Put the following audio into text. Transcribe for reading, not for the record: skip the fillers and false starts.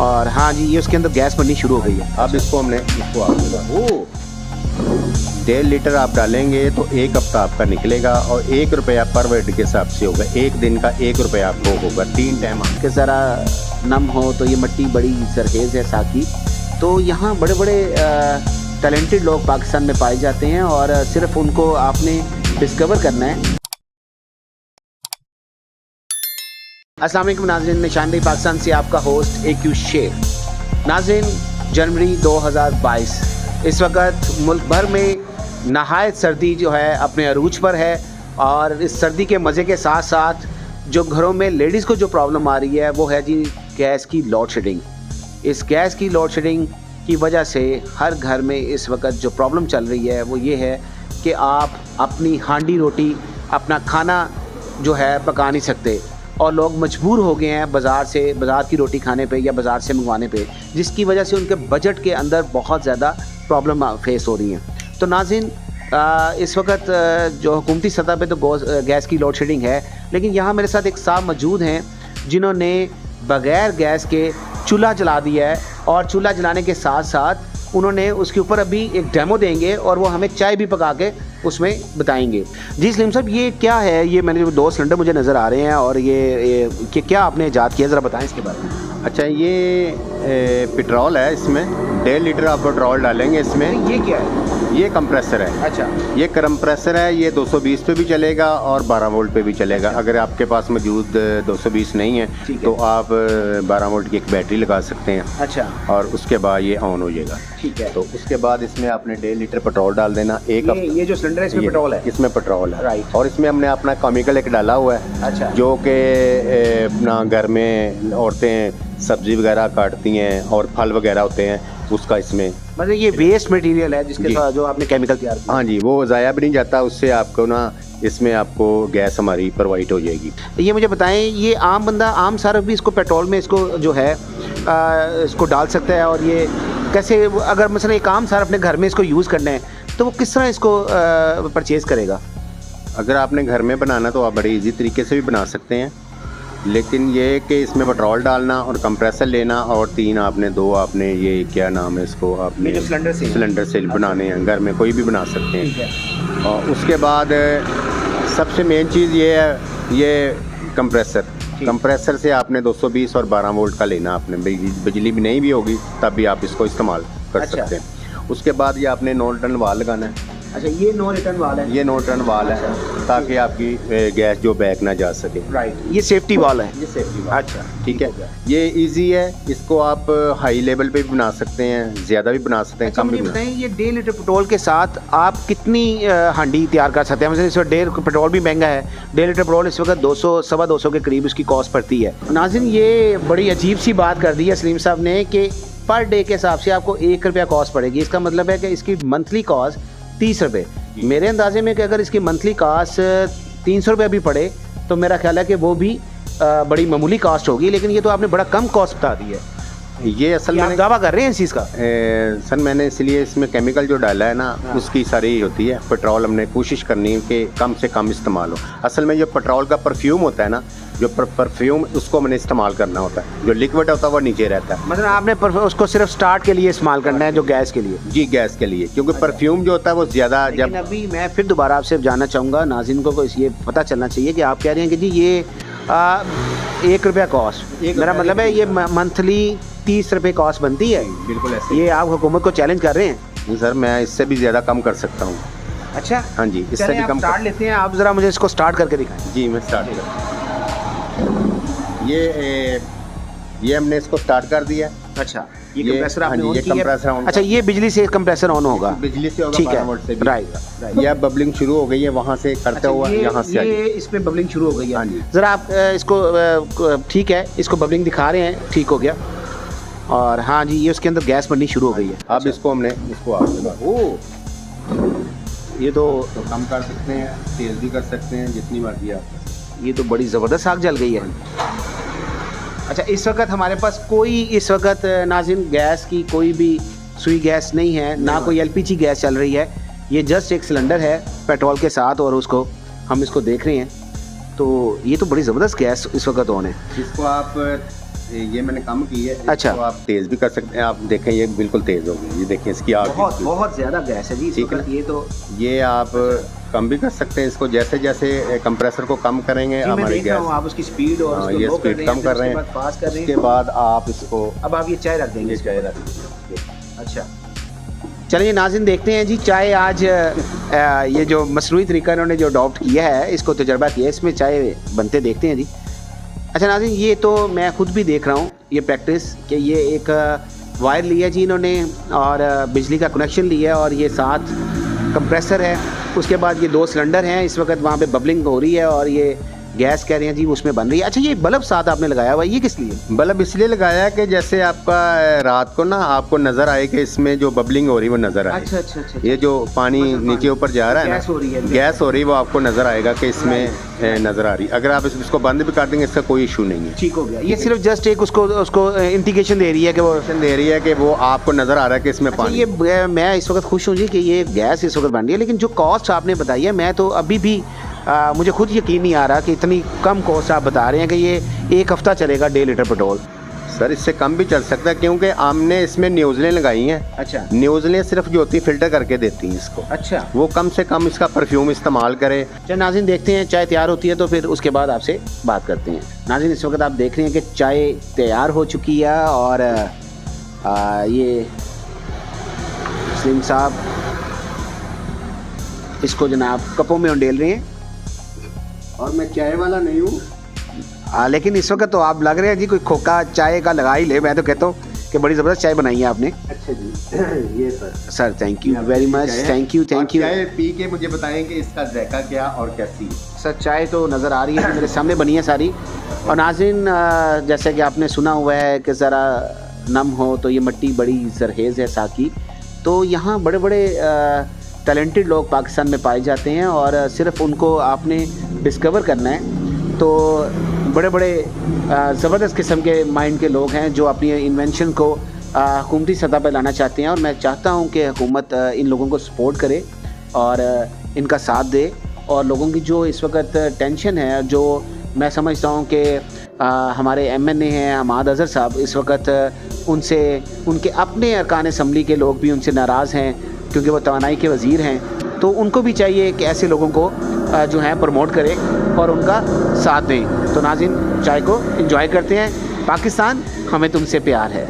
और हाँ जी, ये उसके अंदर गैस बननी शुरू हो गई है। अब इसको हमने इसको आपको 1.5 लीटर आप डालेंगे तो 1 हफ्ता आपका निकलेगा और 1 रुपया पर वर्ड के हिसाब से होगा। एक दिन का 1 रुपया आपको होगा 3 टाइम। कि ज़रा नम हो तो ये मिट्टी बड़ी सरखेज़ है साकी। तो यहाँ बड़े बड़े टैलेंटेड लोग पाकिस्तान में पाए जाते हैं और सिर्फ उनको आपने डिस्कवर करना है। अस्सलाम वालेकुम नाज़रीन, निशानदेही पाकिस्तान से आपका होस्ट AQ शेख। नाज़रीन, जनवरी 2022 इस वक्त मुल्क भर में नहायत सर्दी जो है अपने अरूज पर है और इस सर्दी के मज़े के साथ साथ जो घरों में लेडीज़ को जो प्रॉब्लम आ रही है वो है जी गैस की लोड शेडिंग। इस गैस की लोड शेडिंग की वजह से हर घर में इस वक्त जो प्रॉब्लम चल रही है वो ये है कि आप अपनी हांडी रोटी, अपना खाना जो है पका नहीं सकते और लोग मजबूर हो गए हैं बाज़ार की रोटी खाने पे या बाज़ार से मंगवाने पे, जिसकी वजह से उनके बजट के अंदर बहुत ज़्यादा प्रॉब्लम फेस हो रही हैं। तो नाज़रीन, इस वक्त जो हुकूमती सतह पे तो गैस की लोड शेडिंग है, लेकिन यहाँ मेरे साथ एक साहब मौजूद हैं जिन्होंने बग़ैर गैस के चूल्हा जला दिया है और चूल्हा जलाने के साथ साथ उन्होंने उसके ऊपर अभी एक डेमो देंगे और वो हमें चाय भी पका के उसमें बताएंगे। जी सलीम साहब, ये क्या है? ये मैंने 2 सिलेंडर मुझे नज़र आ रहे हैं और ये क्या आपने ईजाद किया, ज़रा बताएं इसके बारे में। अच्छा, ये पेट्रोल है, इसमें 1.5 लीटर आप पेट्रोल डालेंगे इसमें। ये क्या है? ये कंप्रेसर है। अच्छा, ये कंप्रेसर है। ये 220 पे भी चलेगा और 12 वोल्ट पे भी चलेगा। अगर आपके पास मौजूद 220 नहीं है तो आप 12 वोल्ट की एक बैटरी लगा सकते हैं। अच्छा, और उसके बाद ये ऑन हो जाएगा। ठीक है। तो उसके बाद इसमें आपने 1.5 लीटर पेट्रोल डाल देना। ये जो सिलेंडर है इसमें पेट्रोल है? इसमें पेट्रोल है, राइट। और इसमें हमने अपना केमिकल एक डाला हुआ है। अच्छा, जो कि अपना घर में औरतें सब्जी वगैरह काटती हैं और फल वगैरह होते हैं, उसका इसमें मतलब ये वेस्ट मटेरियल है जिसके साथ जो आपने केमिकल तैयार किया। हाँ जी, वो ज़ाया भी नहीं जाता। उससे आपको ना इसमें आपको गैस हमारी प्रोवाइड हो जाएगी। ये मुझे बताएं, ये आम बंदा, आम सारा भी इसको पेट्रोल में इसको जो है इसको डाल सकता है? और ये कैसे, अगर मसलन एक आम सारा अपने घर में इसको यूज़ करना है तो वो किस तरह इसको परचेज़ करेगा? अगर आपने घर में बनाना तो आप बड़े इजी तरीके से भी बना सकते हैं, लेकिन ये कि इसमें पेट्रोल डालना और कंप्रेसर लेना और 2 आपने ये क्या नाम है इसको, आपने सिलेंडर से बनाने हैं। घर में कोई भी बना सकते हैं। और उसके बाद सबसे मेन चीज़ ये है, ये कंप्रेसर से आपने 220 और 12 वोल्ट का लेना। आपने बिजली भी नहीं भी होगी तब भी आप इसको इस्तेमाल कर सकते हैं। उसके बाद ये आपने नो रिटर्न वाल लगाना है। अच्छा, ये नो रिटर्न वाल है? ये नो रिटर्न वाल है ताकि आपकी गैस जो बैक ना जा सके। राइट, ये सेफ्टी वाल है? ये सेफ्टी वाल। अच्छा, ठीक है। ये इजी है, इसको आप हाई लेवल पे भी बना सकते हैं, ज़्यादा भी बना सकते हैं, अच्छा, कम भी मुझे बना। बताएं, ये 1.5 लीटर पेट्रोल के साथ आप कितनी हांडी तैयार कर सकते हैं? मतलब इस वक्त 1.5 पेट्रोल भी महंगा है, 1.5 लीटर पेट्रोल इस वक्त 200 सवा 200 के करीब उसकी कॉस्ट पड़ती है। नाज़रीन, ये बड़ी अजीब सी बात कर दी है सलीम साहब ने कि पर डे के हिसाब से आपको 1 रुपया कॉस्ट पड़ेगी। इसका मतलब है कि इसकी मंथली कॉस्ट 30 रुपये। मेरे अंदाजे में कि अगर इसकी मंथली कास्ट 300 रुपये भी पड़े तो मेरा ख्याल है कि वो भी बड़ी मामूली कास्ट होगी, लेकिन ये तो आपने बड़ा कम कॉस्ट बता दी है। ये असल में दावा कर रहे हैं इस चीज़ का? सर, मैंने इसलिए इसमें केमिकल जो डाला है ना, उसकी सारी होती है। पेट्रोल हमने कोशिश करनी है कि कम से कम इस्तेमाल हो। असल में जो पेट्रोल का परफ्यूम होता है ना, जो परफ्यूम, उसको मैंने इस्तेमाल करना होता है। जो लिक्विड होता है वो नीचे रहता है। मतलब आपने उसको सिर्फ स्टार्ट के लिए इस्तेमाल करना है, जो गैस के लिए? जी, गैस के लिए, क्योंकि परफ्यूम जो होता है वो ज़्यादा जब। अभी मैं फिर दोबारा आपसे जानना चाहूँगा, नाज़रीन को ये पता चलना चाहिए कि आप कह रहे हैं कि जी ये 1 रुपया कॉस्ट, मेरा मतलब है ये मंथली 30 रुपये कॉस्ट बनती है। बिल्कुल ऐसे। ये आप हुकूमत को चैलेंज कर रहे हैं? नहीं सर, मैं इससे भी ज़्यादा कम कर सकता हूँ। अच्छा, हाँ जी, इससे भी कम स्टार्ट लेते हैं। आप ज़रा मुझे इसको स्टार्ट करके दिखाएं। जी, मैं स्टार्ट कर। ये हमने इसको स्टार्ट कर दिया। अच्छा, ये कंप्रेसर आपने ऑन किया? Compressor on. अच्छा, ये बिजली से कंप्रेसर ऑन होगा? बिजली से होगा, ठीक 12 है। वोल्ट से भी। राइट। ये बबलिंग शुरू हो गई है, वहाँ से करते हुआ यहाँ से आई। ये इसमें बबलिंग शुरू हो गई है। हाँ जी। ज़रा आप इसको, ठीक है, इसको बबलिंग दिखा रहे हैं, ठीक हो गया। और हाँ जी, ये उसके अंदर गैस बननी शुरू हो गई है। अब इसको हमने ये तो कम कर सकते हैं, तेज़ भी कर सकते हैं, जितनी मर्जी आप। ये तो बड़ी ज़बरदस्त आग जल गई है। अच्छा, इस वक्त हमारे पास कोई इस वक्त नाज़रीन गैस की कोई भी सुई गैस नहीं है, ना कोई LPG गैस चल रही है। ये जस्ट एक सिलेंडर है पेट्रोल के साथ और उसको हम इसको देख रहे हैं। तो ये तो बड़ी ज़बरदस्त गैस इस वक्त ऑन है। इसको आप ये मैंने कम की है। अच्छा। तो आप तेज़ भी कर सकते हैं। आप देखें ये बिल्कुल तेज़ हो गई, ये देखें इसकी आग बहुत बहुत ज़्यादा गैस है जी इस ठीक है वक्त। ये तो ये आप कम भी कर सकते हैं इसको, जैसे जैसे कंप्रेसर को कम करेंगे जी मैं हमारी देख रहा हूँ गैस, आप उसकी स्पीड और उसको ये लो कर स्पीड कम कर रहे हैं। पास कर रहे उसके हैं। बाद आप इसको अब आप ये चाय रख देंगे ये इसके चाय ऊपर। रख दें। अच्छा चलिए नाज़रीन देखते हैं जी चाय आज ये जो मसनूई तरीका इन्होंने जो अडॉप्ट किया है, इसको तजर्बा किया है, इसमें चाय बनते देखते हैं जी। अच्छा नाज़रीन ये तो मैं खुद भी देख रहा हूँ ये प्रैक्टिस कि ये एक वायर लिया जी इन्होंने और बिजली का कनेक्शन लिया है और ये साथ कंप्रेसर है। उसके बाद ये 2 सिलेंडर हैं, इस वक्त वहाँ पे बबलिंग हो रही है और ये गैस कह रहे हैं जी उसमें बन रही है। अच्छा ये बल्ब साथ आपने लगाया हुआ है, ये किस लिए? बल्ब इसलिए लगाया कि जैसे आपका रात को ना आपको नज़र आए कि इसमें जो बबलिंग हो रही है वो नज़र आए। अच्छा अच्छा अच्छा। ये जो पानी नीचे ऊपर जा रहा है गैस हो रही है। ना, गैस हो रही है, वो आपको नज़र आएगा कि इसमें नज़र आ रही। अगर आप इसको बंद भी कर देंगे इसका कोई इशू नहीं है। ठीक हो गया। ये सिर्फ जस्ट एक उसको इंडिकेशन दे रही है कि वो दे रही है कि वो आपको नज़र आ रहा है कि इसमें अच्छा पानी। ये मैं इस वक्त खुश हूँ जी कि ये गैस इस वक्त बन रही है, लेकिन जो कॉस्ट आपने बताई है मैं तो अभी भी मुझे खुद यकीन नहीं आ रहा कि इतनी कम कॉस्ट आप बता रहे हैं कि ये 1 हफ्ता चलेगा 1.5 लीटर पेट्रोल। सर इससे कम भी चल सकता है क्योंकि हमने इसमें न्यूज़लें लगाई हैं। अच्छा न्यूज़लें सिर्फ जो होती है फिल्टर करके देती हैं इसको। अच्छा वो कम से कम इसका परफ्यूम इस्तेमाल करे। चलिए नाज़रीन देखते हैं चाय तैयार होती है तो फिर उसके बाद आपसे बात करते हैं। नाज़रीन इस वक्त आप देख रहे हैं कि चाय तैयार हो चुकी है और ये सलीम साहब इसको जनाब कपों में उंडेल रहे हैं। और मैं चाय वाला नहीं हूँ। लेकिन इस वक्त तो आप लग रहे हैं जी कोई खोखा चाय का लगा ही ले। मैं तो कहता हूँ कि बड़ी ज़बरदस्त चाय बनाई है आपने। अच्छा जी ये sir thank you very much. Thank you चाय पी के मुझे बताएं कि इसका जायका क्या और कैसी है। सर चाय तो नज़र आ रही है मेरे सामने बनी है सारी। और नाज़रीन जैसे कि आपने सुना हुआ है कि ज़रा नम हो तो ये मिट्टी बड़ी जरहेज़ है साकी। तो यहाँ बड़े बड़े टैलेंटेड लोग पाकिस्तान में पाए जाते हैं और सिर्फ उनको आपने डिस्कवर करना है। तो बड़े बड़े ज़बरदस्त किस्म के माइंड के लोग हैं जो अपनी इन्वेंशन को हुकूमती सतह पर लाना चाहते हैं और मैं चाहता हूं कि हुकूमत इन लोगों को सपोर्ट करे और इनका साथ दे। और लोगों की जो इस वक्त टेंशन है, जो मैं समझता हूं कि हमारे MNA हैं हमाद अज़हर साहब, इस वक्त उनसे उनके अपने अरकान असम्बली के लोग भी उनसे नाराज़ हैं क्योंकि वो तवानाई के वज़ीर हैं। तो उनको भी चाहिए कि ऐसे लोगों को जो हैं प्रमोट करें और उनका साथ दें। तो नाज़रीन चाय को एंजॉय करते हैं। पाकिस्तान हमें तुमसे प्यार है।